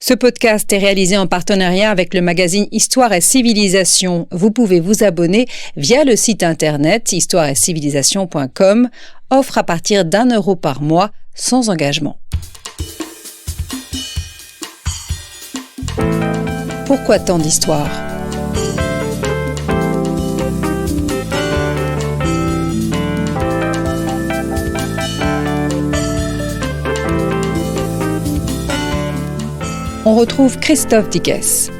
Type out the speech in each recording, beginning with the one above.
Ce podcast est réalisé en partenariat avec le magazine Histoire et Civilisation. Vous pouvez vous abonner via le site internet histoireetcivilisation.com, offre à partir d'€1 par mois, sans engagement. Pourquoi tant d'histoires ? On retrouve Christophe Dickès.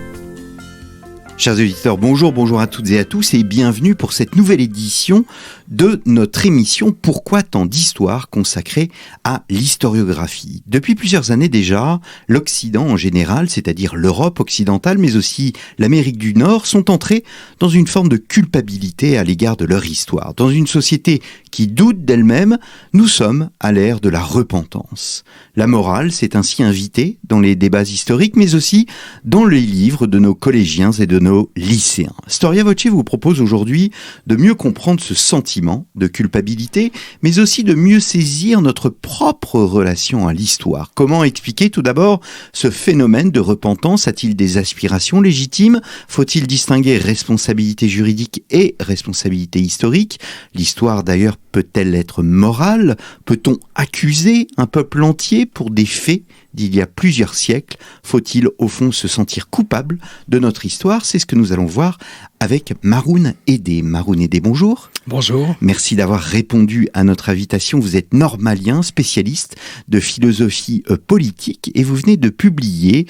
Chers auditeurs, bonjour à toutes et à tous et bienvenue pour cette nouvelle édition de notre émission Pourquoi tant d'histoires consacrée à l'historiographie. Depuis plusieurs années déjà, l'Occident en général, c'est-à-dire l'Europe occidentale, mais aussi l'Amérique du Nord, sont entrés dans une forme de culpabilité à l'égard de leur histoire. Dans une société qui doute d'elle-même, nous sommes à l'ère de la repentance. La morale s'est ainsi invitée dans les débats historiques, mais aussi dans les livres de nos collégiens et de nos lycéens. Storia Voce vous propose aujourd'hui de mieux comprendre ce sentiment de culpabilité, mais aussi de mieux saisir notre propre relation à l'histoire. Comment expliquer tout d'abord ce phénomène de repentance ? A-t-il des aspirations légitimes ? Faut-il distinguer responsabilité juridique et responsabilité historique ? L'histoire d'ailleurs peut-elle être morale ? Peut-on accuser un peuple entier pour des faits d'il y a plusieurs siècles ? Faut-il au fond se sentir coupable de notre histoire ? C'est ce que nous allons voir avec Maroun Edé. Maroun Edé, bonjour. Bonjour. Merci d'avoir répondu à notre invitation. Vous êtes normalien, spécialiste de philosophie politique et vous venez de publier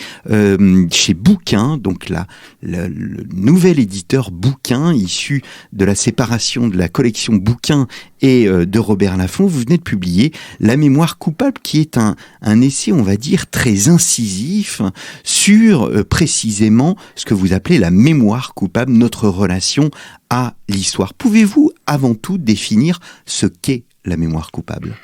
chez Bouquin, donc le nouvel éditeur Bouquin, issu de la séparation de la collection Bouquin et de Robert Laffont, vous venez de publier La mémoire coupable, qui est un essai, on va dire, très incisif sur précisément ce que vous appelez la mémoire coupable, notre relation à l'histoire. Pouvez-vous avant tout définir ce qu'est la mémoire coupable ?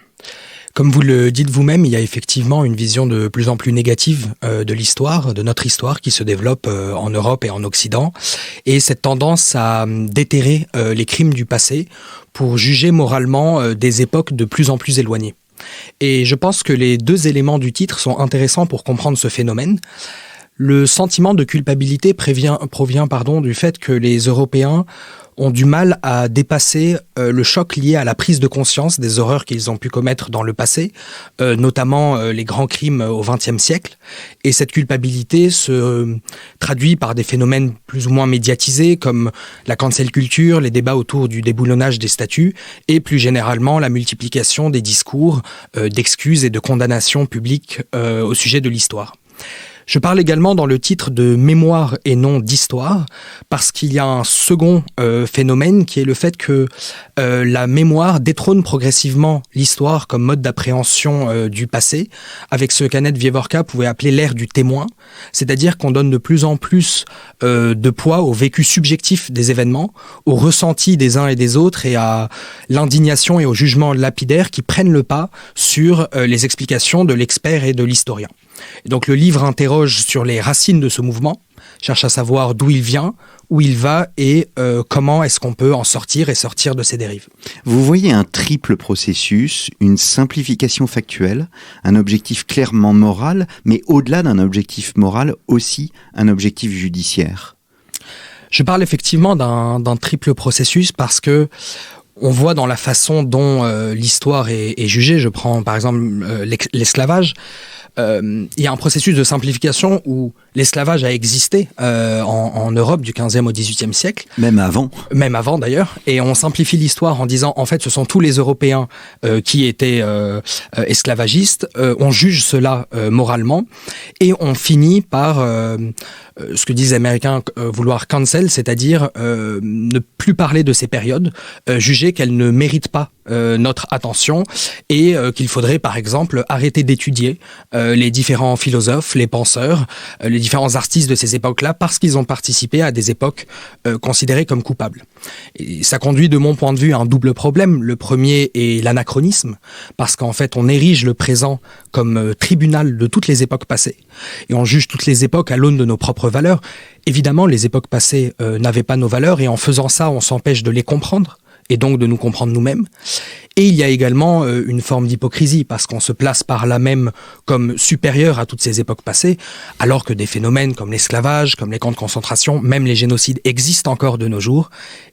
Comme vous le dites vous-même, il y a effectivement une vision de plus en plus négative de l'histoire, de notre histoire, qui se développe en Europe et en Occident. Et cette tendance à déterrer les crimes du passé pour juger moralement des époques de plus en plus éloignées. Et je pense que les deux éléments du titre sont intéressants pour comprendre ce phénomène. Le sentiment de culpabilité provient du fait que les Européens ont du mal à dépasser le choc lié à la prise de conscience des horreurs qu'ils ont pu commettre dans le passé, notamment les grands crimes au XXe siècle. Et cette culpabilité se traduit par des phénomènes plus ou moins médiatisés comme la cancel culture, les débats autour du déboulonnage des statues et plus généralement la multiplication des discours d'excuses et de condamnations publiques au sujet de l'histoire. Je parle également dans le titre de mémoire et non d'histoire, parce qu'il y a un second phénomène qui est le fait que la mémoire détrône progressivement l'histoire comme mode d'appréhension du passé, avec ce qu'Annette Wieworka pouvait appeler l'ère du témoin, c'est-à-dire qu'on donne de plus en plus de poids au vécu subjectif des événements, au ressenti des uns et des autres et à l'indignation et au jugement lapidaire qui prennent le pas sur les explications de l'expert et de l'historien. Et donc le livre interroge sur les racines de ce mouvement, cherche à savoir d'où il vient, où il va et comment est-ce qu'on peut en sortir et sortir de ces dérives. Vous voyez un triple processus, une simplification factuelle, un objectif clairement moral, mais au-delà d'un objectif moral, aussi un objectif judiciaire. Je parle effectivement d'un triple processus parce que on voit dans la façon dont l'histoire est jugée, je prends par exemple l'esclavage, il y a un processus de simplification où l'esclavage a existé en Europe du 15e au 18e siècle. Même avant. Même avant d'ailleurs. Et on simplifie l'histoire en disant en fait ce sont tous les Européens qui étaient esclavagistes. On juge cela moralement et on finit par ce que disent les Américains vouloir cancel, c'est-à-dire ne plus parler de ces périodes, juger qu'elles ne méritent pas notre attention et qu'il faudrait par exemple arrêter d'étudier les différents philosophes, les penseurs, les différents artistes de ces époques-là parce qu'ils ont participé à des époques considérées comme coupables. Et ça conduit de mon point de vue à un double problème. Le premier est l'anachronisme parce qu'en fait on érige le présent comme tribunal de toutes les époques passées et on juge toutes les époques à l'aune de nos propres valeurs. Évidemment, les époques passées n'avaient pas nos valeurs et en faisant ça, on s'empêche de les comprendre et donc de nous comprendre nous-mêmes. Et il y a également une forme d'hypocrisie, parce qu'on se place par là même comme supérieur à toutes ces époques passées, alors que des phénomènes comme l'esclavage, comme les camps de concentration, même les génocides existent encore de nos jours.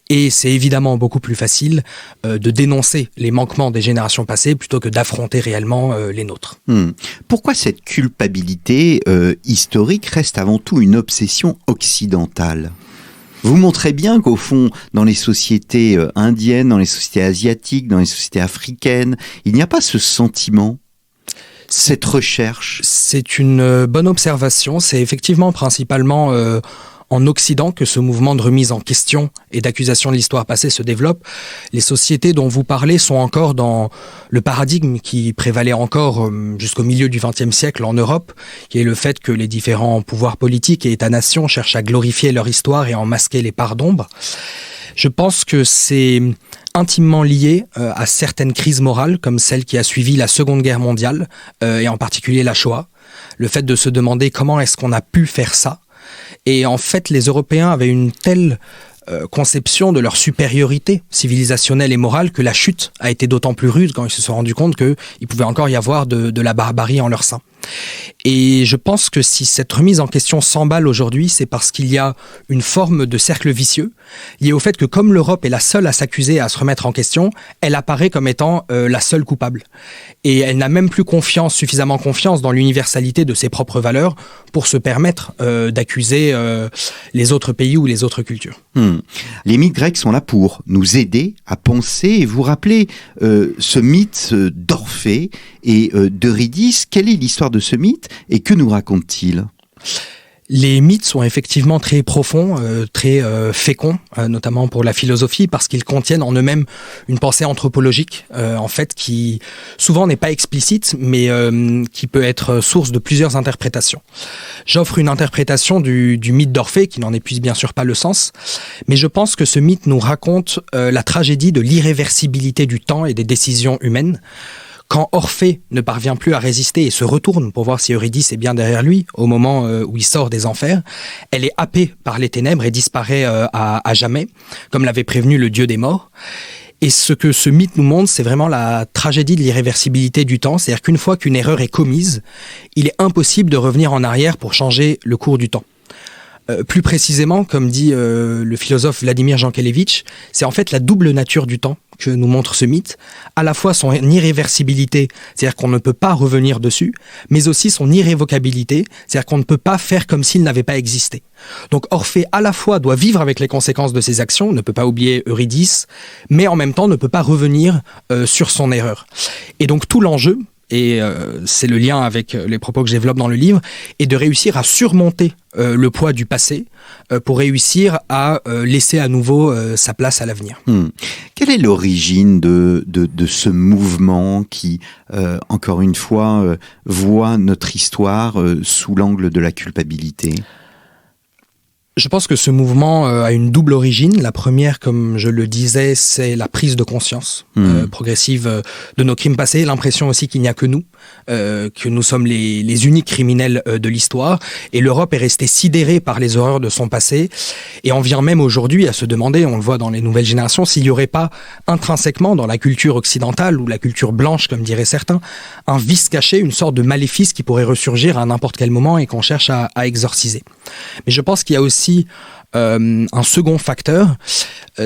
Et c'est évidemment beaucoup plus facile de dénoncer les manquements des générations passées plutôt que d'affronter réellement les nôtres. Pourquoi cette culpabilité historique reste avant tout une obsession occidentale ? Vous montrez bien qu'au fond, dans les sociétés indiennes, dans les sociétés asiatiques, dans les sociétés africaines, il n'y a pas ce sentiment, cette recherche. C'est une bonne observation. C'est effectivement principalement en Occident que ce mouvement de remise en question et d'accusation de l'histoire passée se développe. Les sociétés dont vous parlez sont encore dans le paradigme qui prévalait encore jusqu'au milieu du XXe siècle en Europe, qui est le fait que les différents pouvoirs politiques et États-nations cherchent à glorifier leur histoire et à en masquer les parts d'ombre. Je pense que c'est intimement lié à certaines crises morales, comme celle qui a suivi la Seconde Guerre mondiale, et en particulier la Shoah. Le fait de se demander comment est-ce qu'on a pu faire ça. Et en fait, les Européens avaient une telle conception de leur supériorité civilisationnelle et morale que la chute a été d'autant plus rude quand ils se sont rendus compte qu'il pouvait encore y avoir de la barbarie en leur sein. Et je pense que si cette remise en question s'emballe aujourd'hui, c'est parce qu'il y a une forme de cercle vicieux lié au fait que comme l'Europe est la seule à s'accuser et à se remettre en question, elle apparaît comme étant la seule coupable. Et elle n'a même plus suffisamment confiance dans l'universalité de ses propres valeurs pour se permettre d'accuser les autres pays ou les autres cultures. Les mythes grecs sont là pour nous aider à penser et vous rappeler ce mythe d'Orphée et d'Eurydice. Quelle est l'histoire de ce mythe et que nous raconte-t-il ? Les mythes sont effectivement très profonds, très féconds, notamment pour la philosophie, parce qu'ils contiennent en eux-mêmes une pensée anthropologique, en fait, qui souvent n'est pas explicite, mais qui peut être source de plusieurs interprétations. J'offre une interprétation du mythe d'Orphée, qui n'en épuise bien sûr pas le sens, mais je pense que ce mythe nous raconte la tragédie de l'irréversibilité du temps et des décisions humaines. Quand Orphée ne parvient plus à résister et se retourne pour voir si Eurydice est bien derrière lui, au moment où il sort des enfers, elle est happée par les ténèbres et disparaît à jamais, comme l'avait prévenu le dieu des morts. Et ce que ce mythe nous montre, c'est vraiment la tragédie de l'irréversibilité du temps, c'est-à-dire qu'une fois qu'une erreur est commise, il est impossible de revenir en arrière pour changer le cours du temps. Plus précisément, comme dit le philosophe Vladimir Jankélévitch, c'est en fait la double nature du temps que nous montre ce mythe, à la fois son irréversibilité, c'est-à-dire qu'on ne peut pas revenir dessus, mais aussi son irrévocabilité, c'est-à-dire qu'on ne peut pas faire comme s'il n'avait pas existé. Donc Orphée à la fois doit vivre avec les conséquences de ses actions, ne peut pas oublier Eurydice, mais en même temps ne peut pas revenir sur son erreur. Et donc tout l'enjeu, et c'est le lien avec les propos que je développe dans le livre, est de réussir à surmonter le poids du passé pour réussir à laisser à nouveau sa place à l'avenir. Quelle est l'origine de ce mouvement qui, encore une fois, voit notre histoire sous l'angle de la culpabilité ? Je pense que ce mouvement a une double origine. La première, comme je le disais, c'est la prise de conscience progressive de nos crimes passés, l'impression aussi qu'il n'y a que nous sommes les uniques criminels de l'histoire. Et l'Europe est restée sidérée par les horreurs de son passé. Et on vient même aujourd'hui à se demander, on le voit dans les nouvelles générations, s'il n'y aurait pas intrinsèquement dans la culture occidentale ou la culture blanche, comme diraient certains, un vice caché, une sorte de maléfice qui pourrait ressurgir à n'importe quel moment et qu'on cherche à exorciser. Mais je pense qu'il y a aussi un second facteur,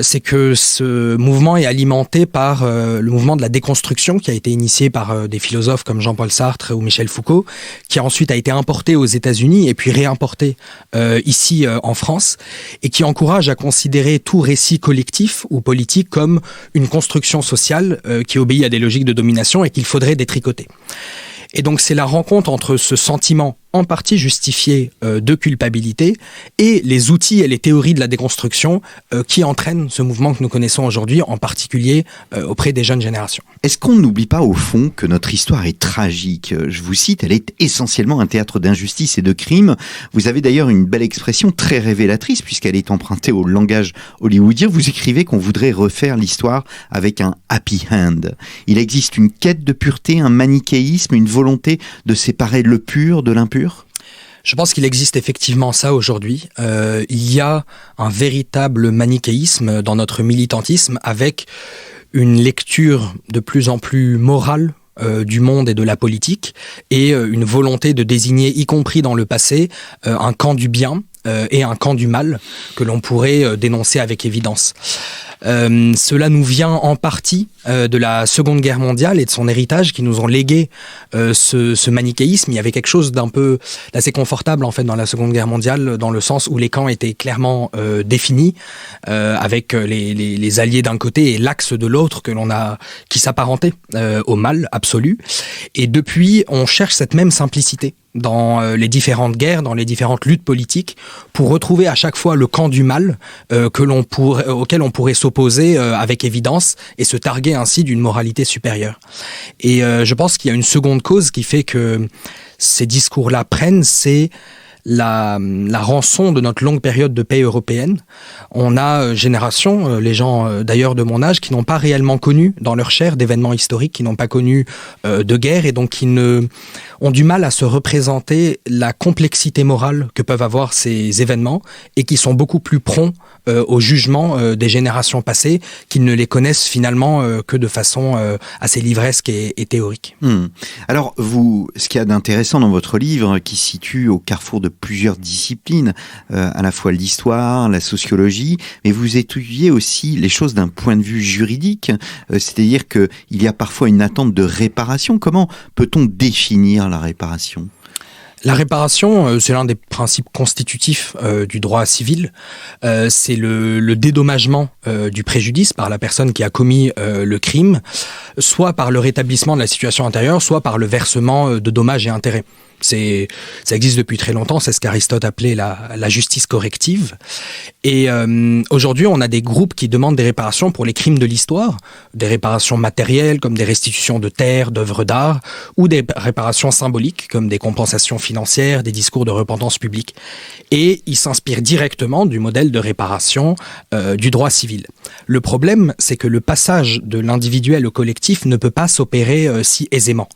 c'est que ce mouvement est alimenté par le mouvement de la déconstruction qui a été initié par des philosophes comme Jean-Paul Sartre ou Michel Foucault, qui ensuite a été importé aux États-Unis et puis réimporté ici en France, et qui encourage à considérer tout récit collectif ou politique comme une construction sociale qui obéit à des logiques de domination et qu'il faudrait détricoter. Et donc c'est la rencontre entre ce sentiment en partie justifié de culpabilité et les outils et les théories de la déconstruction qui entraînent ce mouvement que nous connaissons aujourd'hui, en particulier auprès des jeunes générations. Est-ce qu'on n'oublie pas au fond que notre histoire est tragique ? Je vous cite, elle est essentiellement un théâtre d'injustice et de crimes. Vous avez d'ailleurs une belle expression très révélatrice puisqu'elle est empruntée au langage hollywoodien. Vous écrivez qu'on voudrait refaire l'histoire avec un happy end. Il existe une quête de pureté, un manichéisme, une volonté de séparer le pur de l'impur ? Je pense qu'il existe effectivement ça aujourd'hui. Il y a un véritable manichéisme dans notre militantisme avec une lecture de plus en plus morale du monde et de la politique et une volonté de désigner, y compris dans le passé, un camp du bien et un camp du mal que l'on pourrait dénoncer avec évidence. Cela nous vient en partie de la Seconde Guerre mondiale et de son héritage qui nous ont légué ce manichéisme. Il y avait quelque chose d'assez confortable en fait dans la Seconde Guerre mondiale, dans le sens où les camps étaient clairement définis, avec les alliés d'un côté et l'axe de l'autre qui s'apparentait au mal absolu. Et depuis, on cherche cette même simplicité dans les différentes guerres, dans les différentes luttes politiques, pour retrouver à chaque fois le camp du mal auquel on pourrait s'opposer avec évidence et se targuer ainsi d'une moralité supérieure. Et je pense qu'il y a une seconde cause qui fait que ces discours-là prennent, c'est la rançon de notre longue période de paix européenne. On a génération, les gens d'ailleurs de mon âge, qui n'ont pas réellement connu dans leur chair d'événements historiques, qui n'ont pas connu de guerre et donc qui ont du mal à se représenter la complexité morale que peuvent avoir ces événements et qui sont beaucoup plus prompts au jugement des générations passées, qui ne les connaissent finalement que de façon assez livresque et théorique. Alors ce qu'il y a d'intéressant dans votre livre, qui se situe au carrefour de plusieurs disciplines, à la fois l'histoire, la sociologie, mais vous étudiez aussi les choses d'un point de vue juridique, c'est-à-dire qu'il y a parfois une attente de réparation. Comment peut-on définir la réparation ? La réparation, c'est l'un des principes constitutifs du droit civil. C'est le dédommagement du préjudice par la personne qui a commis le crime, soit par le rétablissement de la situation antérieure, soit par le versement de dommages et intérêts. Ça existe depuis très longtemps, c'est ce qu'Aristote appelait la justice corrective. Et aujourd'hui, on a des groupes qui demandent des réparations pour les crimes de l'histoire, des réparations matérielles comme des restitutions de terres, d'œuvres d'art, ou des réparations symboliques comme des compensations financières, des discours de repentance publique. Et ils s'inspirent directement du modèle de réparation du droit civil. Le problème, c'est que le passage de l'individuel au collectif ne peut pas s'opérer si aisément.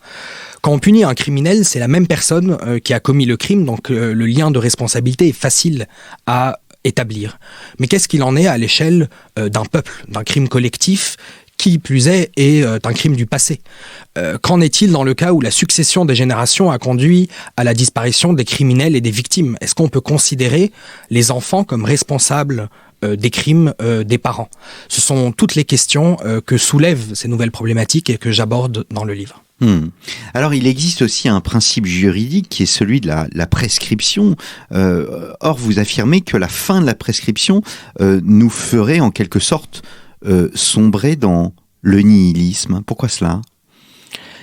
Quand on punit un criminel, c'est la même personne qui a commis le crime, donc le lien de responsabilité est facile à établir. Mais qu'est-ce qu'il en est à l'échelle d'un peuple, d'un crime collectif qui plus est un crime du passé. Qu'en est-il dans le cas où la succession des générations a conduit à la disparition des criminels et des victimes ? Est-ce qu'on peut considérer les enfants comme responsables des crimes des parents ? Ce sont toutes les questions que soulèvent ces nouvelles problématiques et que j'aborde dans le livre. Alors, il existe aussi un principe juridique qui est celui de la prescription. Or, vous affirmez que la fin de la prescription nous ferait en quelque sorte sombrer dans le nihilisme. Pourquoi cela ?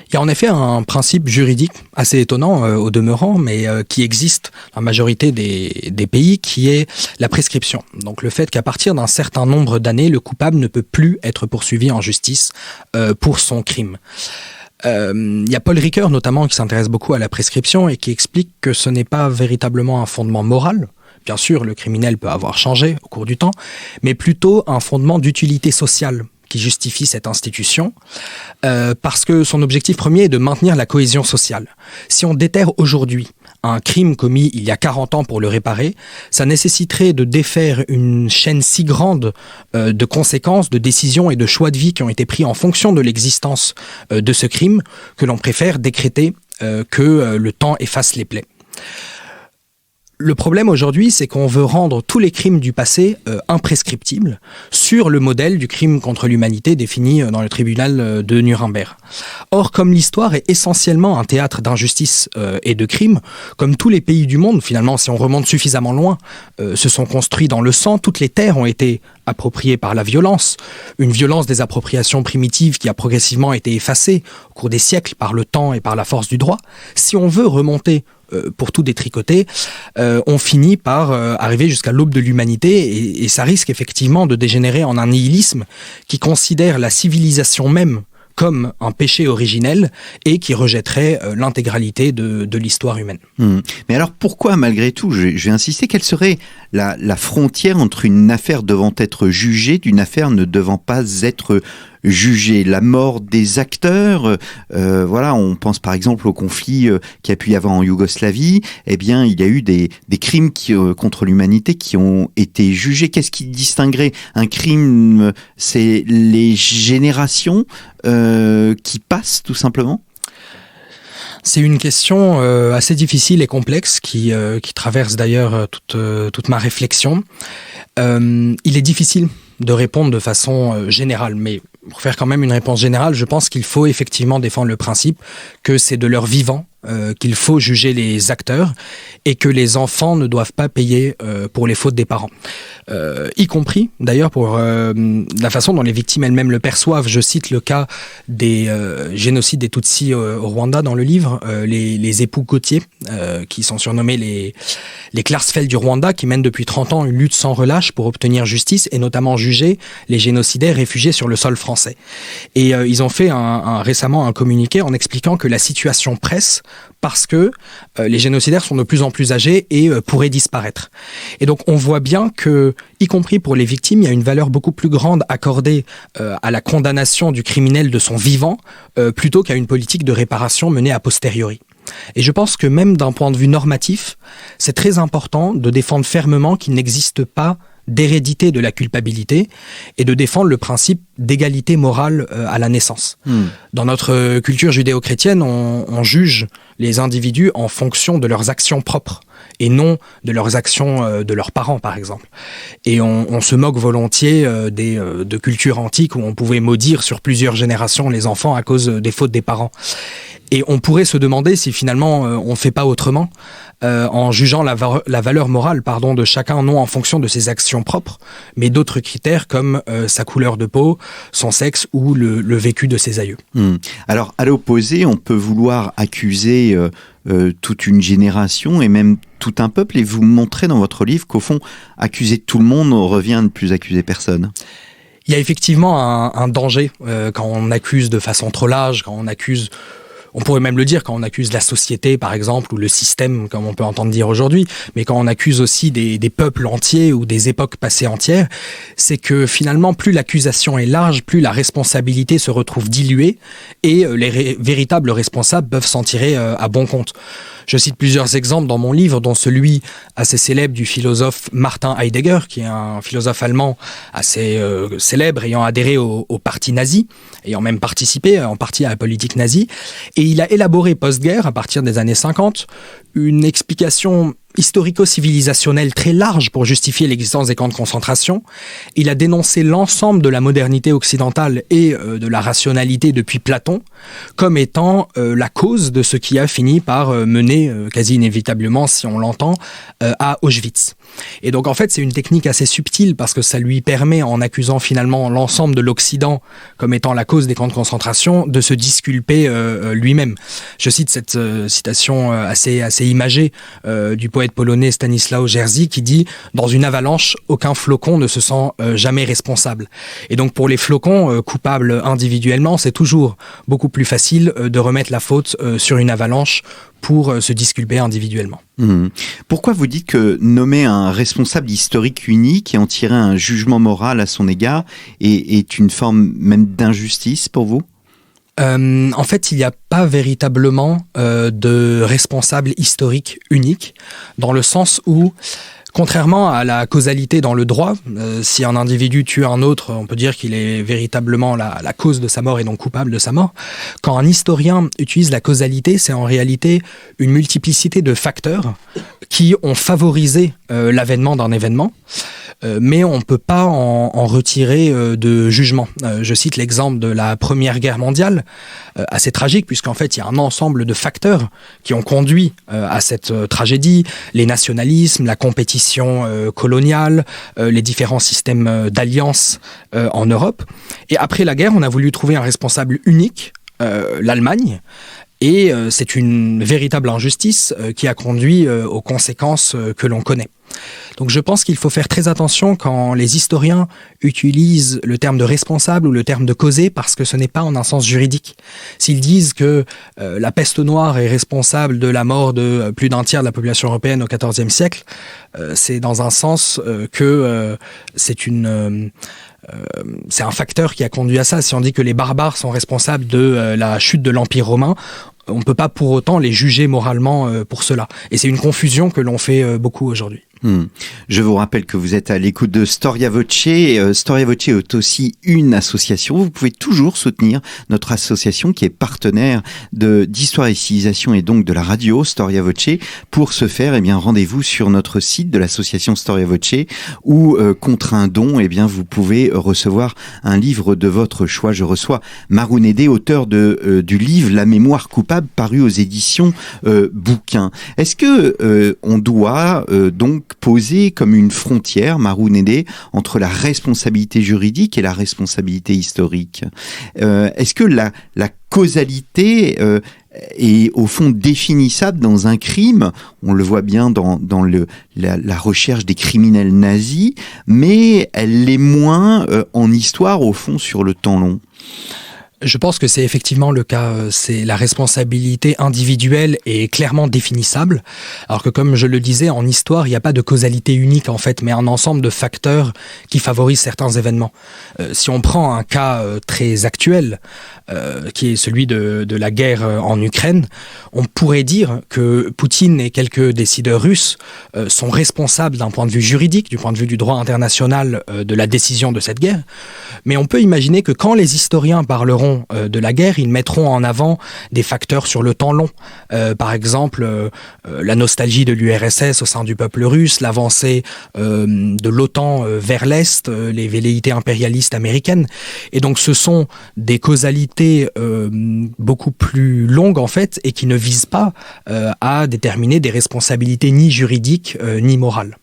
Il y a en effet un principe juridique assez étonnant au demeurant, mais qui existe dans la majorité des pays, qui est la prescription. Donc le fait qu'à partir d'un certain nombre d'années, le coupable ne peut plus être poursuivi en justice pour son crime. Il y a Paul Ricoeur notamment qui s'intéresse beaucoup à la prescription et qui explique que ce n'est pas véritablement un fondement moral. Bien sûr, le criminel peut avoir changé au cours du temps, mais plutôt un fondement d'utilité sociale qui justifie cette institution, parce que son objectif premier est de maintenir la cohésion sociale. Si on déterre aujourd'hui un crime commis il y a 40 ans pour le réparer, ça nécessiterait de défaire une chaîne si grande de conséquences, de décisions et de choix de vie qui ont été pris en fonction de l'existence de ce crime, que l'on préfère décréter que le temps efface les plaies. Le problème aujourd'hui, c'est qu'on veut rendre tous les crimes du passé imprescriptibles sur le modèle du crime contre l'humanité défini dans le tribunal de Nuremberg. Or, comme l'histoire est essentiellement un théâtre d'injustice et de crimes, comme tous les pays du monde, finalement, si on remonte suffisamment loin, se sont construits dans le sang, toutes les terres ont été appropriées par la violence, une violence des appropriations primitives qui a progressivement été effacée au cours des siècles par le temps et par la force du droit. Si on veut remonter pour tout détricoter, on finit par arriver jusqu'à l'aube de l'humanité et ça risque effectivement de dégénérer en un nihilisme qui considère la civilisation même comme un péché originel et qui rejetterait l'intégralité de l'histoire humaine. Mais alors pourquoi, malgré tout, je vais insister, quelle serait la frontière entre une affaire devant être jugée d'une affaire ne devant pas être juger la mort des acteurs. Voilà, on pense par exemple au conflit qu'il y a pu y avoir en Yougoslavie. Eh bien, il y a eu des crimes contre l'humanité qui ont été jugés. Qu'est-ce qui distinguerait un crime? C'est les générations qui passent, tout simplement? C'est une question assez difficile et complexe qui traverse d'ailleurs toute ma réflexion. Il est difficile de répondre de façon générale, mais pour faire quand même une réponse générale, je pense qu'il faut effectivement défendre le principe que c'est de leur vivant qu'il faut juger les acteurs et que les enfants ne doivent pas payer pour les fautes des parents. Y compris d'ailleurs pour la façon dont les victimes elles-mêmes le perçoivent. Je cite le cas des génocides des Tutsis au Rwanda dans le livre, les époux Gauthier, qui sont surnommés les Klarsfeld du Rwanda, qui mènent depuis 30 ans une lutte sans relâche pour obtenir justice et notamment juger les génocidaires réfugiés sur le sol français. Et ils ont fait récemment un communiqué en expliquant que la situation presse parce que les génocidaires sont de plus en plus âgés et pourraient disparaître. Et donc on voit bien que, y compris pour les victimes, il y a une valeur beaucoup plus grande accordée à la condamnation du criminel de son vivant plutôt qu'à une politique de réparation menée a posteriori. Et je pense que même d'un point de vue normatif, c'est très important de défendre fermement qu'il n'existe pas d'hérédité de la culpabilité et de défendre le principe d'égalité morale à la naissance. Dans notre culture judéo-chrétienne, on juge les individus en fonction de leurs actions propres et non de leurs actions de leurs parents, par exemple. Et on se moque volontiers de cultures antiques où on pouvait maudire sur plusieurs générations les enfants à cause des fautes des parents. Et on pourrait se demander si finalement on ne fait pas autrement, en jugeant la valeur morale de chacun, non en fonction de ses actions propres, mais d'autres critères comme sa couleur de peau, son sexe ou le vécu de ses aïeux. Alors, à l'opposé, on peut vouloir accuser toute une génération et même tout un peuple, et vous montrez dans votre livre qu'au fond, accuser tout le monde revient à ne plus accuser personne. Il y a effectivement un danger quand on accuse de façon trop large, quand on accuse... On pourrait même le dire quand on accuse la société, par exemple, ou le système, comme on peut entendre dire aujourd'hui, mais quand on accuse aussi des peuples entiers ou des époques passées entières, c'est que finalement, plus l'accusation est large, plus la responsabilité se retrouve diluée et les véritables responsables peuvent s'en tirer à bon compte. Je cite plusieurs exemples dans mon livre, dont celui assez célèbre du philosophe Martin Heidegger, qui est un philosophe allemand assez célèbre, ayant adhéré au parti nazi, ayant même participé en partie à la politique nazie. Et il a élaboré post-guerre, à partir des années 50, une explication historico-civilisationnelle très large pour justifier l'existence des camps de concentration. Il a dénoncé l'ensemble de la modernité occidentale et de la rationalité depuis Platon comme étant la cause de ce qui a fini par mener quasi inévitablement, si on l'entend, à Auschwitz. Et donc en fait c'est une technique assez subtile parce que ça lui permet, en accusant finalement l'ensemble de l'Occident comme étant la cause des camps de concentration, de se disculper lui-même. Je cite cette citation assez imagée du poète polonais Stanisław Jerzy qui dit « Dans une avalanche, aucun flocon ne se sent jamais responsable ». Et donc pour les flocons coupables individuellement, c'est toujours beaucoup plus facile de remettre la faute sur une avalanche pour se disculper individuellement. Pourquoi vous dites que nommer un responsable historique unique et en tirer un jugement moral à son égard est une forme même d'injustice pour vous ? En fait, il n'y a pas véritablement de responsable historique unique, dans le sens où, contrairement à la causalité dans le droit, si un individu tue un autre, on peut dire qu'il est véritablement la cause de sa mort et donc coupable de sa mort. Quand un historien utilise la causalité, c'est en réalité une multiplicité de facteurs qui ont favorisé l'avènement d'un événement. Mais on ne peut pas en retirer de jugement. Je cite l'exemple de la Première Guerre mondiale, assez tragique, puisqu'en fait, il y a un ensemble de facteurs qui ont conduit à cette tragédie, les nationalismes, la compétition coloniale, les différents systèmes d'alliance en Europe. Et après la guerre, on a voulu trouver un responsable unique, l'Allemagne, et c'est une véritable injustice qui a conduit aux conséquences que l'on connaît. Donc je pense qu'il faut faire très attention quand les historiens utilisent le terme de responsable ou le terme de causé, parce que ce n'est pas en un sens juridique. S'ils disent que la peste noire est responsable de la mort de plus d'un tiers de la population européenne au XIVe siècle, c'est dans un sens que c'est un facteur qui a conduit à ça. Si on dit que les barbares sont responsables de la chute de l'Empire romain, on ne peut pas pour autant les juger moralement pour cela. Et c'est une confusion que l'on fait beaucoup aujourd'hui. Je vous rappelle que vous êtes à l'écoute de Storia Voce. Storia Voce est aussi une association. Vous pouvez toujours soutenir notre association qui est partenaire d'Histoire et Civilisation et donc de la radio Storia Voce. Pour ce faire, rendez-vous sur notre site de l'association Storia Voce où, contre un don, vous pouvez recevoir un livre de votre choix. Je reçois Maroun Edé, auteur du livre La mémoire coupable, paru aux éditions Bouquin. Est-ce que on doit donc poser comme une frontière, Maroun Edé, entre la responsabilité juridique et la responsabilité historique? Est-ce que la causalité est au fond définissable dans un crime? On le voit bien dans la recherche des criminels nazis, mais elle l'est moins en histoire, au fond, sur le temps long. Je pense que c'est effectivement le cas. C'est la responsabilité individuelle est clairement définissable. Alors que comme je le disais, en histoire, il n'y a pas de causalité unique en fait, mais un ensemble de facteurs qui favorisent certains événements. Si on prend un cas très actuel, qui est celui de la guerre en Ukraine, on pourrait dire que Poutine et quelques décideurs russes sont responsables d'un point de vue juridique, du point de vue du droit international, de la décision de cette guerre. Mais on peut imaginer que quand les historiens parleront de la guerre, ils mettront en avant des facteurs sur le temps long. Par exemple, la nostalgie de l'URSS au sein du peuple russe, l'avancée de l'OTAN vers l'Est, les velléités impérialistes américaines. Et donc ce sont des causalités beaucoup plus longues en fait, et qui ne visent pas à déterminer des responsabilités ni juridiques ni morales.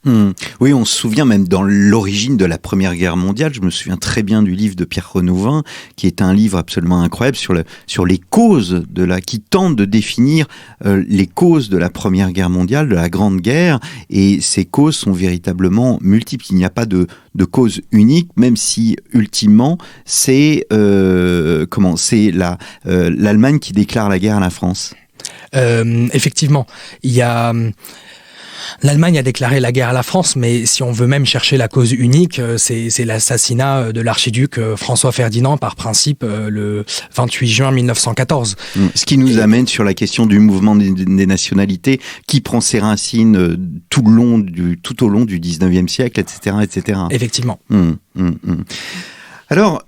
Oui, on se souvient même dans l'origine de la Première Guerre mondiale, je me souviens très bien du livre de Pierre Renouvin, qui est un livre absolument incroyable sur les causes qui tente de définir les causes de la Première Guerre mondiale, de la Grande Guerre, et ces causes sont véritablement multiples. Il n'y a pas de cause unique, même si ultimement c'est l'Allemagne qui déclare la guerre à la France. Effectivement, il y a l'Allemagne a déclaré la guerre à la France, mais si on veut même chercher la cause unique, c'est l'assassinat de l'archiduc François Ferdinand par principe le 28 juin 1914. Ce qui nous amène sur la question du mouvement des nationalités qui prend ses racines tout au long du 19e siècle, etc., etc. Effectivement. Alors,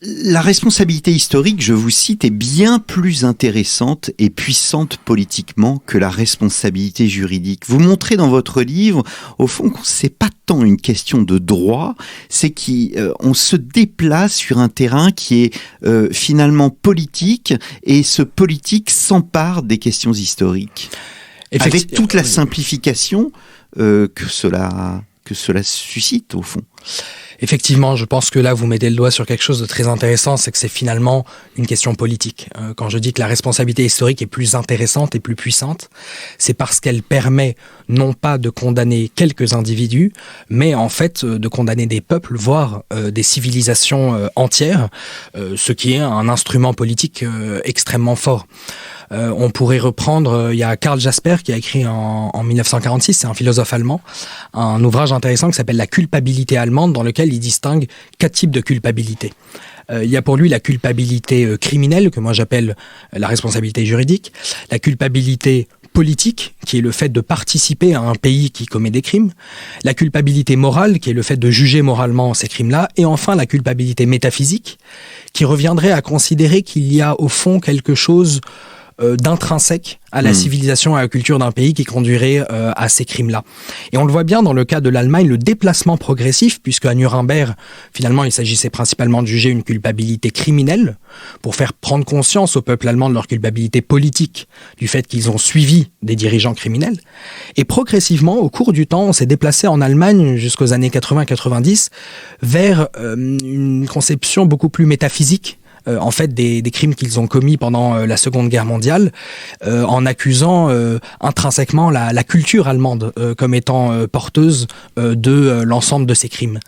la responsabilité historique, je vous cite, est bien plus intéressante et puissante politiquement que la responsabilité juridique. Vous montrez dans votre livre, au fond, que c'est pas tant une question de droit, c'est qu'on se déplace sur un terrain qui est finalement politique, et ce politique s'empare des questions historiques. Avec toute la simplification que cela suscite, au fond. Effectivement, je pense que là, vous mettez le doigt sur quelque chose de très intéressant, c'est que c'est finalement une question politique. Quand je dis que la responsabilité historique est plus intéressante et plus puissante, c'est parce qu'elle permet non pas de condamner quelques individus, mais en fait de condamner des peuples, voire des civilisations entières, ce qui est un instrument politique extrêmement fort. On pourrait reprendre, il y a Karl Jasper qui a écrit en 1946, c'est un philosophe allemand, un ouvrage intéressant qui s'appelle La culpabilité allemande, dans lequel il distingue 4 types de culpabilité. Il y a pour lui la culpabilité criminelle, que moi j'appelle la responsabilité juridique, la culpabilité politique, qui est le fait de participer à un pays qui commet des crimes, la culpabilité morale, qui est le fait de juger moralement ces crimes-là, et enfin la culpabilité métaphysique, qui reviendrait à considérer qu'il y a au fond quelque chose d'intrinsèque à la civilisation, à la culture d'un pays qui conduirait à ces crimes-là. Et on le voit bien dans le cas de l'Allemagne, le déplacement progressif, puisque à Nuremberg, finalement, il s'agissait principalement de juger une culpabilité criminelle pour faire prendre conscience au peuple allemand de leur culpabilité politique, du fait qu'ils ont suivi des dirigeants criminels. Et progressivement, au cours du temps, on s'est déplacé en Allemagne jusqu'aux années 80-90 vers une conception beaucoup plus métaphysique en fait des crimes qu'ils ont commis pendant la Seconde Guerre mondiale, en accusant intrinsèquement la culture allemande comme étant porteuse de l'ensemble de ces crimes.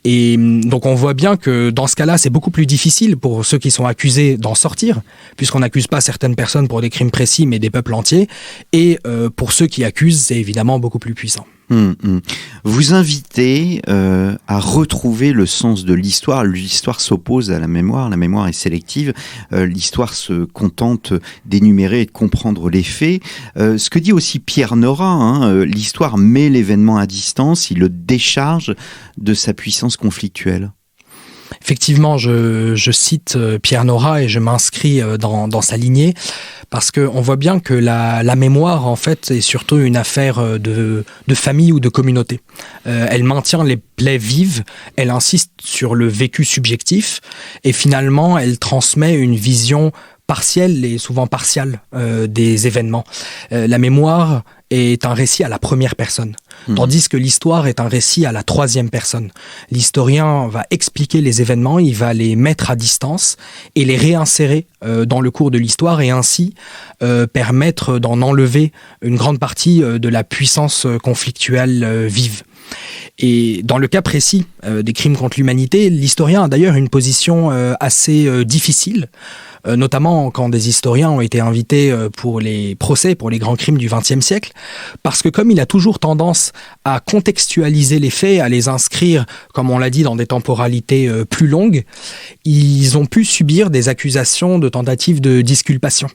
Et donc on voit bien que dans ce cas-là, c'est beaucoup plus difficile pour ceux qui sont accusés d'en sortir, puisqu'on n'accuse pas certaines personnes pour des crimes précis, mais des peuples entiers. Et pour ceux qui accusent, c'est évidemment beaucoup plus puissant. Vous invitez à retrouver le sens de l'histoire. L'histoire s'oppose à la mémoire est sélective. L'histoire se contente d'énumérer et de comprendre les faits. Ce que dit aussi Pierre Nora, l'histoire met l'événement à distance, il le décharge de sa puissance conflictuelle. Effectivement, je cite Pierre Nora et je m'inscris dans sa lignée, parce qu'on voit bien que la mémoire, en fait, est surtout une affaire de famille ou de communauté. Elle maintient les plaies vives, elle insiste sur le vécu subjectif, et finalement, elle transmet une vision partielle et souvent partiale des événements. La mémoire est un récit à la première personne, tandis que l'histoire est un récit à la troisième personne. L'historien va expliquer les événements, il va les mettre à distance et les réinsérer dans le cours de l'histoire, et ainsi permettre d'en enlever une grande partie de la puissance conflictuelle vive. Et dans le cas précis des crimes contre l'humanité, l'historien a d'ailleurs une position assez difficile, notamment quand des historiens ont été invités pour les procès, pour les grands crimes du XXe siècle, parce que comme il a toujours tendance à contextualiser les faits, à les inscrire, comme on l'a dit, dans des temporalités plus longues, ils ont pu subir des accusations de tentatives de disculpation,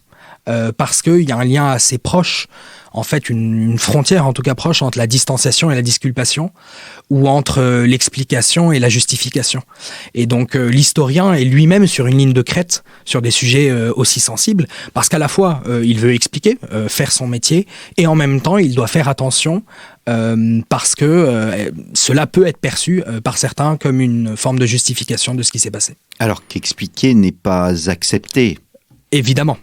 parce qu'il y a un lien assez proche, en fait une frontière en tout cas proche entre la distanciation et la disculpation, ou entre l'explication et la justification. Et donc l'historien est lui-même sur une ligne de crête sur des sujets aussi sensibles, parce qu'à la fois il veut expliquer, faire son métier, et en même temps il doit faire attention parce que cela peut être perçu par certains comme une forme de justification de ce qui s'est passé. Alors qu'expliquer n'est pas accepté. Évidemment,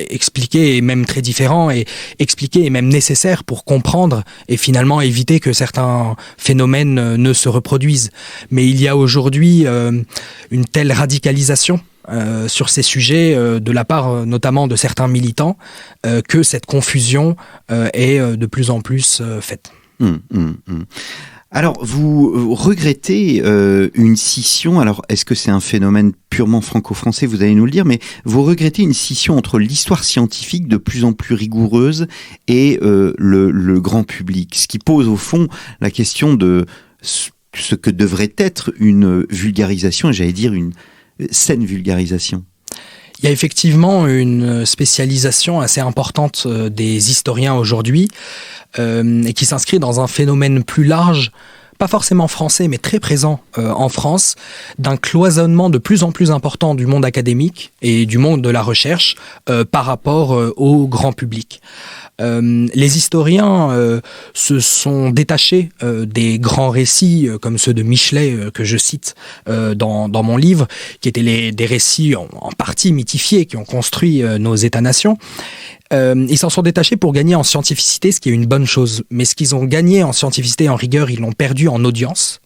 expliquer est même très différent, et expliquer est même nécessaire pour comprendre et finalement éviter que certains phénomènes ne se reproduisent. Mais il y a aujourd'hui une telle radicalisation sur ces sujets de la part notamment de certains militants que cette confusion est de plus en plus faite. Alors, vous regrettez une scission, alors est-ce que c'est un phénomène purement franco-français, vous allez nous le dire, mais vous regrettez une scission entre l'histoire scientifique de plus en plus rigoureuse et le grand public, ce qui pose au fond la question de ce que devrait être une vulgarisation, et j'allais dire une saine vulgarisation. Il y a effectivement une spécialisation assez importante des historiens aujourd'hui, et qui s'inscrit dans un phénomène plus large, pas forcément français, mais très présent en France, d'un cloisonnement de plus en plus important du monde académique et du monde de la recherche par rapport au grand public. Les historiens se sont détachés des grands récits comme ceux de Michelet que je cite dans mon livre, qui étaient des récits en partie mythifiés qui ont construit nos États-nations. Ils s'en sont détachés pour gagner en scientificité, ce qui est une bonne chose. Mais ce qu'ils ont gagné en scientificité et en rigueur, ils l'ont perdu en audience.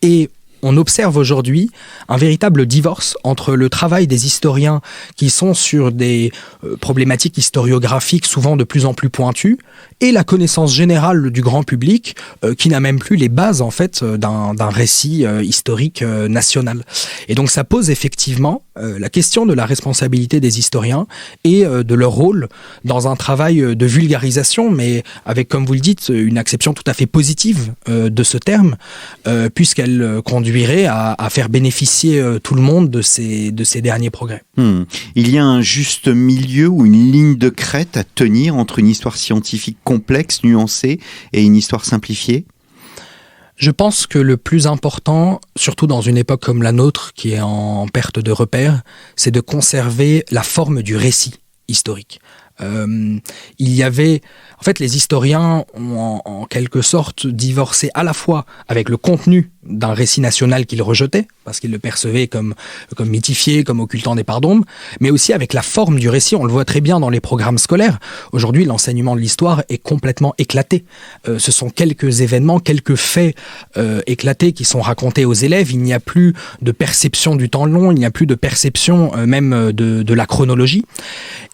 Et on observe aujourd'hui un véritable divorce entre le travail des historiens qui sont sur des problématiques historiographiques souvent de plus en plus pointues et la connaissance générale du grand public qui n'a même plus les bases en fait d'un récit historique national. Et donc ça pose effectivement la question de la responsabilité des historiens et de leur rôle dans un travail de vulgarisation, mais avec, comme vous le dites, une acception tout à fait positive de ce terme, puisqu'elle conduirait à faire bénéficier tout le monde de ces derniers progrès. Il y a un juste milieu ou une ligne de crête à tenir entre une histoire scientifique complexe, nuancée, et une histoire simplifiée ? Je pense que le plus important, surtout dans une époque comme la nôtre, qui est en perte de repères, c'est de conserver la forme du récit historique. Il y avait... En fait, les historiens ont en quelque sorte divorcé à la fois avec le contenu d'un récit national qu'il rejetait, parce qu'il le percevait comme mythifié, comme occultant des parts d'ombre, mais aussi avec la forme du récit. On le voit très bien dans les programmes scolaires. Aujourd'hui, l'enseignement de l'histoire est complètement éclaté. Ce sont quelques événements, quelques faits éclatés qui sont racontés aux élèves. Il n'y a plus de perception du temps long, il n'y a plus de perception même de la chronologie.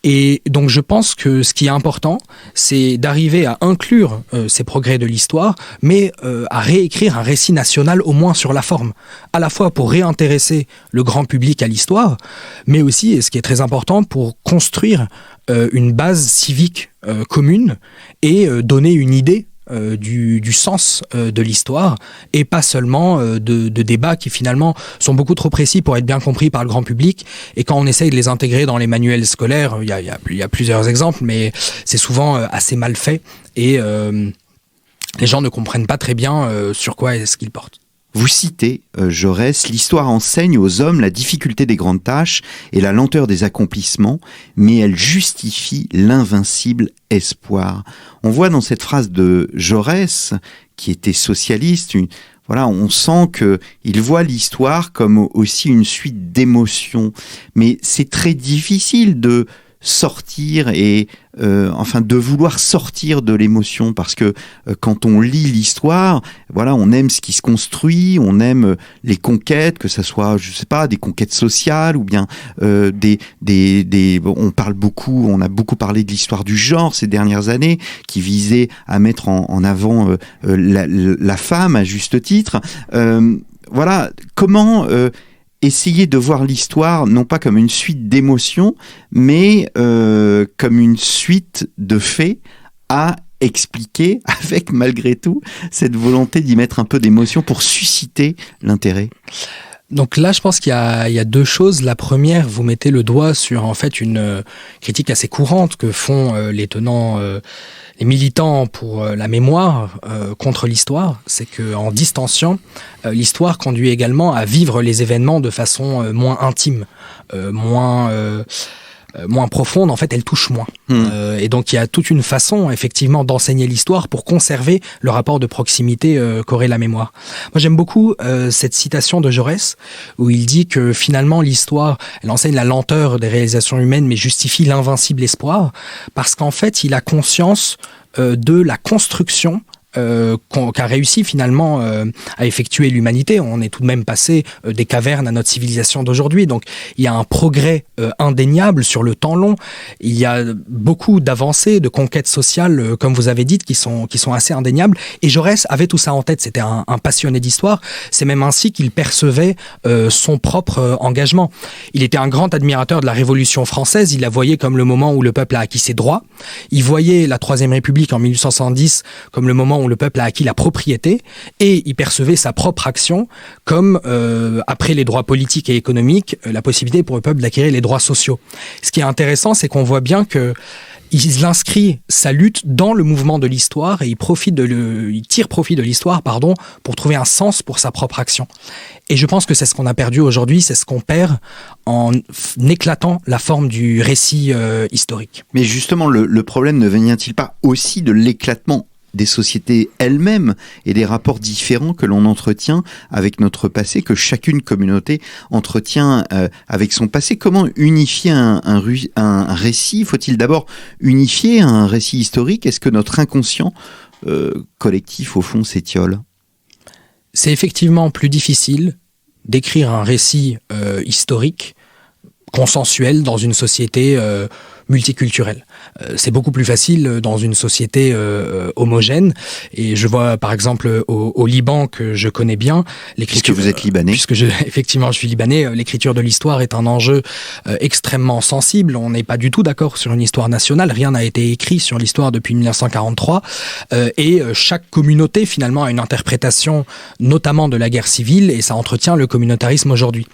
Et donc je pense que ce qui est important, c'est d'arriver à inclure ces progrès de l'histoire, mais à réécrire un récit national au moins sur la forme, à la fois pour réintéresser le grand public à l'histoire, mais aussi, et ce qui est très important, pour construire une base civique commune et donner une idée du sens de l'histoire, et pas seulement de débats qui finalement sont beaucoup trop précis pour être bien compris par le grand public, et quand on essaye de les intégrer dans les manuels scolaires, il y a plusieurs exemples, mais c'est souvent assez mal fait, et les gens ne comprennent pas très bien sur quoi est-ce qu'ils portent. Vous citez Jaurès, l'histoire enseigne aux hommes la difficulté des grandes tâches et la lenteur des accomplissements, mais elle justifie l'invincible espoir. On voit dans cette phrase de Jaurès, qui était socialiste, on sent qu'il voit l'histoire comme aussi une suite d'émotions. Mais c'est très difficile de sortir et de vouloir sortir de l'émotion, parce que quand on lit l'histoire, on aime ce qui se construit, on aime les conquêtes, que ça soit, des conquêtes sociales, ou bien on a beaucoup parlé de l'histoire du genre ces dernières années, qui visait à mettre en avant la femme à juste titre. Comment essayer de voir l'histoire non pas comme une suite d'émotions, mais comme une suite de faits à expliquer, avec malgré tout cette volonté d'y mettre un peu d'émotion pour susciter l'intérêt. Donc là, je pense qu'il y a deux choses. La première, vous mettez le doigt sur en fait une critique assez courante que font les militants pour la mémoire contre l'histoire. C'est qu'en distanciant, l'histoire conduit également à vivre les événements de façon moins intime, moins profonde. En fait, elle touche moins. Et donc, il y a toute une façon, effectivement, d'enseigner l'histoire pour conserver le rapport de proximité qu'aurait la mémoire. Moi, j'aime beaucoup cette citation de Jaurès, où il dit que finalement, l'histoire, elle enseigne la lenteur des réalisations humaines, mais justifie l'invincible espoir, parce qu'en fait, il a conscience de la construction qu'a réussi finalement à effectuer l'humanité. On est tout de même passé des cavernes à notre civilisation d'aujourd'hui. Donc il y a un progrès indéniable sur le temps long. Il y a beaucoup d'avancées, de conquêtes sociales, comme vous avez dit, qui sont assez indéniables. Et Jaurès avait tout ça en tête. C'était un passionné d'histoire. C'est même ainsi qu'il percevait son propre engagement. Il était un grand admirateur de la Révolution française. Il la voyait comme le moment où le peuple a acquis ses droits. Il voyait la Troisième République en 1870 comme le moment où le peuple a acquis la propriété, et il percevait sa propre action comme, après les droits politiques et économiques, la possibilité pour le peuple d'acquérir les droits sociaux. Ce qui est intéressant, c'est qu'on voit bien qu'il inscrit sa lutte dans le mouvement de l'histoire, et il tire profit de l'histoire, pour trouver un sens pour sa propre action. Et je pense que c'est ce qu'on a perdu aujourd'hui, c'est ce qu'on perd en éclatant la forme du récit historique. Mais justement, le problème ne vient-il pas aussi de l'éclatement des sociétés elles-mêmes et des rapports différents que l'on entretient avec notre passé, que chacune communauté entretient avec son passé? Comment unifier un récit? Faut-il d'abord unifier un récit historique? Est-ce que notre inconscient collectif, au fond, s'étiole? C'est effectivement plus difficile d'écrire un récit historique consensuel dans une société multiculturelle. C'est beaucoup plus facile dans une société homogène, et je vois par exemple au Liban, que je connais bien, l'écriture... Puisque vous êtes libanais. Effectivement, je suis libanais, l'écriture de l'histoire est un enjeu extrêmement sensible. On n'est pas du tout d'accord sur une histoire nationale, rien n'a été écrit sur l'histoire depuis 1943, et chaque communauté finalement a une interprétation notamment de la guerre civile, et ça entretient le communautarisme aujourd'hui.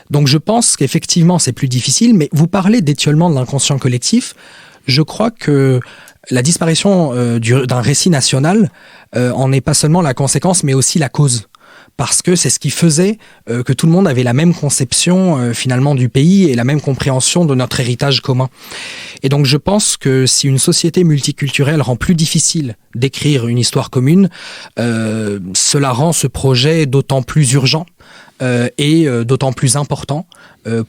Donc je pense qu'effectivement c'est plus difficile, mais vous parlez d'étiolement de l'inconscient collectif. Je crois que la disparition d'un récit national en est pas seulement la conséquence, mais aussi la cause. parce que c'est ce qui faisait que tout le monde avait la même conception finalement du pays et la même compréhension de notre héritage commun. Et donc je pense que si une société multiculturelle rend plus difficile d'écrire une histoire commune, cela rend ce projet d'autant plus urgent et d'autant plus important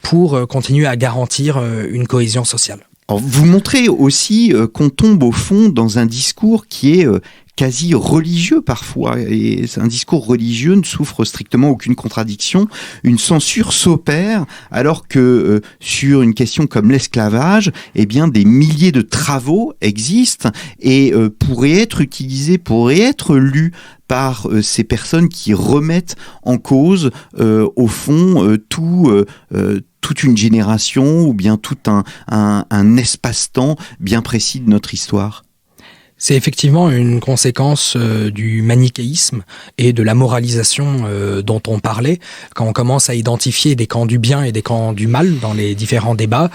pour continuer à garantir une cohésion sociale. Alors, vous montrez aussi qu'on tombe au fond dans un discours qui est quasi religieux parfois, et un discours religieux ne souffre strictement aucune contradiction. Une censure s'opère alors que sur une question comme l'esclavage, eh bien des milliers de travaux existent et pourraient être utilisés, pourraient être lus par ces personnes qui remettent en cause au fond toute une génération ou bien tout un espace-temps bien précis de notre histoire. C'est effectivement une conséquence du manichéisme et de la moralisation dont on parlait. Quand on commence à identifier des camps du bien et des camps du mal dans les différents débats,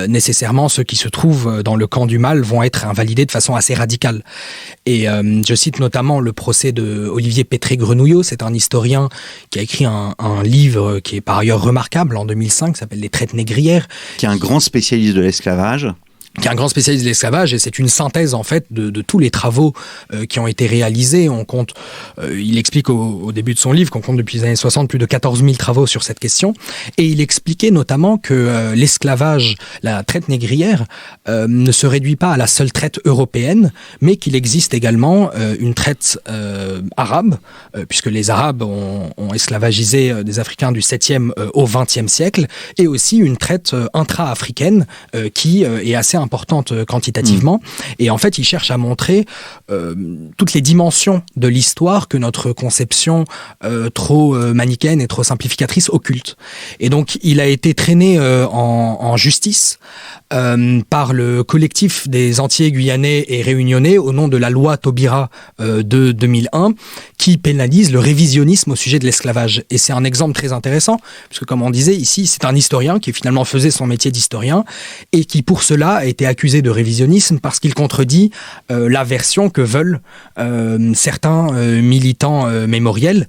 nécessairement ceux qui se trouvent dans le camp du mal vont être invalidés de façon assez radicale. Et je cite notamment le procès de Olivier Pétré-Grenouillot. C'est un historien qui a écrit un livre qui est par ailleurs remarquable en 2005, qui s'appelle Les Traites négrières. Qui est un grand spécialiste de l'esclavage. Qui est un grand spécialiste de l'esclavage, et c'est une synthèse en fait de tous les travaux qui ont été réalisés. On compte, il explique au début de son livre qu'on compte depuis les années 60 plus de 14 000 travaux sur cette question, et il expliquait notamment que l'esclavage, la traite négrière, ne se réduit pas à la seule traite européenne, mais qu'il existe également une traite arabe, puisque les Arabes ont esclavagisé des Africains du 7e au 20e siècle, et aussi une traite intra-africaine qui est assez importante quantitativement. Et en fait, il cherche à montrer toutes les dimensions de l'histoire que notre conception trop manichéenne et trop simplificatrice occulte. Et donc, il a été traîné en justice par le collectif des Antillais, Guyanais et Réunionnais au nom de la loi Taubira de 2001 qui pénalise le révisionnisme au sujet de l'esclavage. Et c'est un exemple très intéressant, puisque comme on disait ici, c'est un historien qui finalement faisait son métier d'historien et qui pour cela a été accusé de révisionnisme parce qu'il contredit la version que veulent certains militants mémoriels.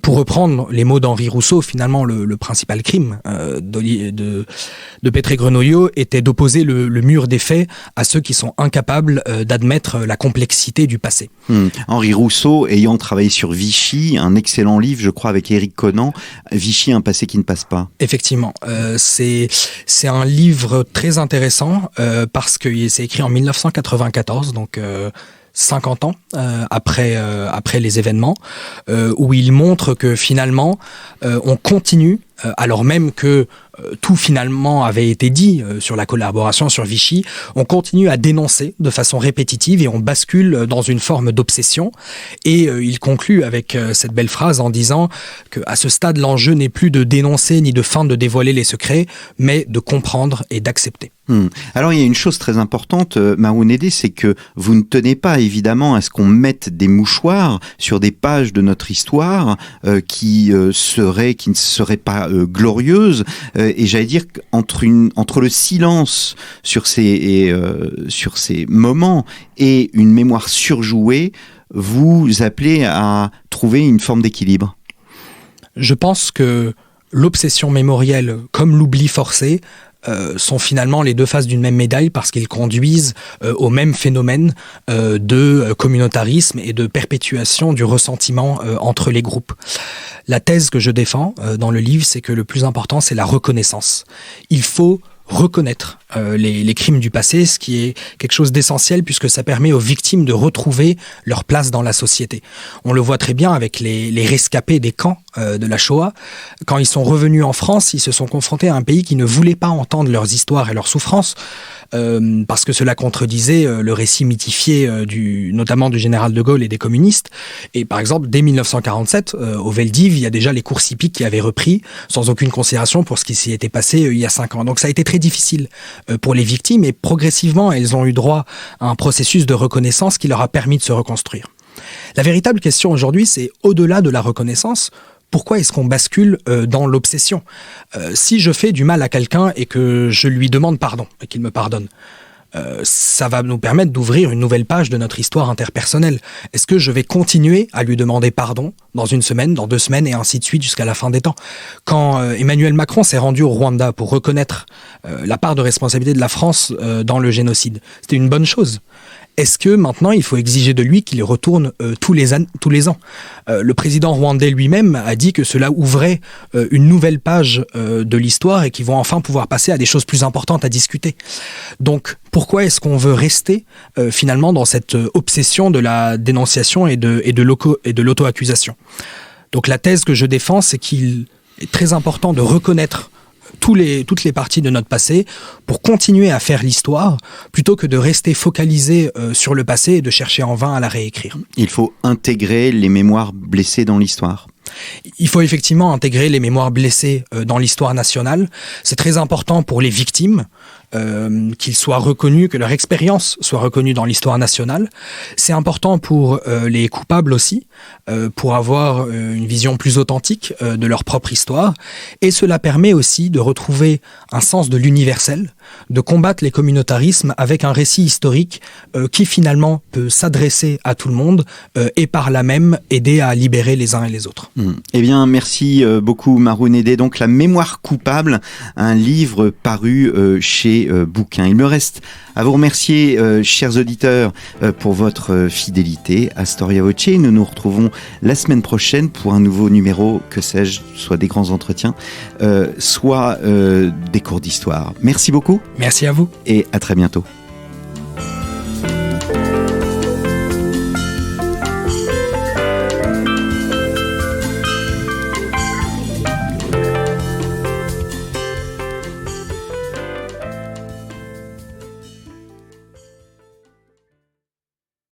Pour reprendre les mots d'Henri Rousseau, finalement, le principal crime de Pétré-Grenouillot était d'opposer le mur des faits à ceux qui sont incapables d'admettre la complexité du passé. Henri Rousseau, ayant travaillé sur Vichy, un excellent livre, je crois, avec Éric Conan, Vichy, un passé qui ne passe pas. Effectivement, c'est un livre très intéressant parce que c'est écrit en 1994, donc 50 ans après les événements, où il montre que finalement on continue, alors même que tout finalement avait été dit sur la collaboration sur Vichy, on continue à dénoncer de façon répétitive et on bascule dans une forme d'obsession. Et il conclut avec cette belle phrase en disant qu'à ce stade, l'enjeu n'est plus de dénoncer ni de feindre de dévoiler les secrets, mais de comprendre et d'accepter. Alors il y a une chose très importante, Marounédé, c'est que vous ne tenez pas évidemment à ce qu'on mette des mouchoirs sur des pages de notre histoire qui ne seraient pas glorieuses, et j'allais dire qu'entre le silence sur ces moments et une mémoire surjouée, vous appelez à trouver une forme d'équilibre. Je pense que l'obsession mémorielle comme l'oubli forcé sont finalement les deux faces d'une même médaille parce qu'ils conduisent au même phénomène de communautarisme et de perpétuation du ressentiment entre les groupes. La thèse que je défends dans le livre, c'est que le plus important, c'est la reconnaissance. Il faut reconnaître les crimes du passé, ce qui est quelque chose d'essentiel puisque ça permet aux victimes de retrouver leur place dans la société. On le voit très bien avec les rescapés des camps de la Shoah. Quand ils sont revenus en France, ils se sont confrontés à un pays qui ne voulait pas entendre leurs histoires et leurs souffrances parce que cela contredisait le récit mythifié notamment du général de Gaulle et des communistes. Et par exemple, dès 1947, au Veldiv, il y a déjà les courses hippiques qui avaient repris sans aucune considération pour ce qui s'y était passé il y a 5 ans. Donc ça a été très difficile pour les victimes et progressivement, elles ont eu droit à un processus de reconnaissance qui leur a permis de se reconstruire. La véritable question aujourd'hui, c'est au-delà de la reconnaissance, pourquoi est-ce qu'on bascule dans l'obsession ? Si je fais du mal à quelqu'un et que je lui demande pardon et qu'il me pardonne, ça va nous permettre d'ouvrir une nouvelle page de notre histoire interpersonnelle. Est-ce que je vais continuer à lui demander pardon dans une semaine, dans 2 semaines, et ainsi de suite jusqu'à la fin des temps? Quand Emmanuel Macron s'est rendu au Rwanda pour reconnaître la part de responsabilité de la France dans le génocide, c'était une bonne chose. Est-ce que maintenant il faut exiger de lui qu'il y retourne tous les ans? Le président rwandais lui-même a dit que cela ouvrait une nouvelle page de l'histoire et qu'ils vont enfin pouvoir passer à des choses plus importantes à discuter. Donc pourquoi est-ce qu'on veut rester finalement dans cette obsession de la dénonciation et de l'auto-accusation? Donc la thèse que je défends, c'est qu'il est très important de reconnaître toutes les parties de notre passé pour continuer à faire l'histoire plutôt que de rester focalisé sur le passé et de chercher en vain à la réécrire. Il faut intégrer les mémoires blessées dans l'histoire. Il faut effectivement intégrer les mémoires blessées dans l'histoire nationale. C'est très important pour les victimes qu'ils soient reconnus, que leur expérience soit reconnue dans l'histoire nationale. C'est important pour les coupables aussi, pour avoir une vision plus authentique de leur propre histoire. Et cela permet aussi de retrouver un sens de l'universel, de combattre les communautarismes avec un récit historique qui finalement peut s'adresser à tout le monde et par là même aider à libérer les uns et les autres. Eh bien, merci beaucoup Maroun Edé. Donc, La mémoire coupable, un livre paru chez Bouquin. Il me reste à vous remercier, chers auditeurs, pour votre fidélité à Storia Voce. Nous nous retrouvons la semaine prochaine pour un nouveau numéro, que sais-je, soit des grands entretiens, soit des cours d'histoire. Merci beaucoup. Merci à vous. Et à très bientôt.